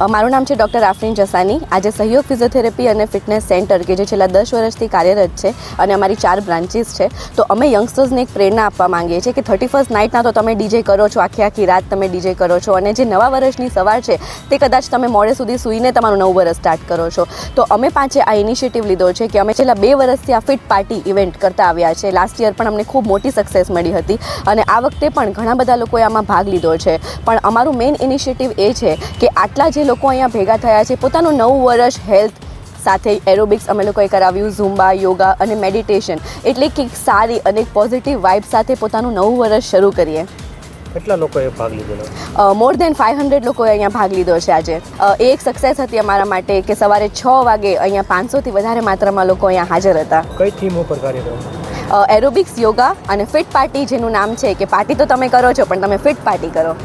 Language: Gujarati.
મારું નામ છે ડૉક્ટર આફરીન જસાની। આજે સહયોગ ફિઝિયોથેરાપી અને ફિટનેસ સેન્ટર કે જે છેલ્લા 10 વર્ષથી કાર્યરત છે અને અમારી 4 બ્રાન્ચીસ છે, તો અમે યંગસ્ટર્સને એક પ્રેરણા આપવા માંગીએ છીએ કે 31st નાઇટના તો તમે ડીજે કરો છો, આખી રાત તમે ડીજે કરો છો, અને જે નવા વર્ષની સવાર છે તે કદાચ તમે મોડે સુધી સૂઈને તમારું નવું વર્ષ સ્ટાર્ટ કરો છો। તો અમે પાંચે આ ઇનિશિયેટિવ લીધો છે કે અમે છેલ્લા 2 વર્ષથી આ ફિટ પાર્ટી ઇવેન્ટ કરતા આવ્યા છે। લાસ્ટ યર પણ અમને ખૂબ મોટી સક્સેસ મળી હતી અને આ વખતે પણ ઘણા બધા લોકોએ આમાં ભાગ લીધો છે। પણ અમારું મેઇન ઇનિશિયેટિવ એ છે કે આટલા જે લોકો અહીંયા ભેગા થયા છે, પોતાનું નવું વર્ષ હેલ્થ સાથે એરોબિક્સ અમે લોકોએ કરાવ્યું, ઝુમ્બા, યોગા અને મેડિટેશન, એટલે કે એક સારી અને પોઝિટિવ વાઇબ સાથે પોતાનું નવું વર્ષ શરૂ કરીએ। કેટલા લોકોએ ભાગ લીધેલો? મોર દેન 500 લોકોએ અહીંયા ભાગ લીધો છે આજે। એ એક સક્સેસ હતી અમારા માટે કે સવારે 6 વાગે અહીંયા 500થી વધારે માત્રામાં લોકો અહીંયા હાજર હતા। કઈ થીમ ઉપર કાર્યક્રમ? એરોબિક્સ, યોગા અને ફિટ પાર્ટી, જેનું નામ છે કે પાર્ટી તો તમે કરો છો પણ તમે ફિટ પાર્ટી કરો।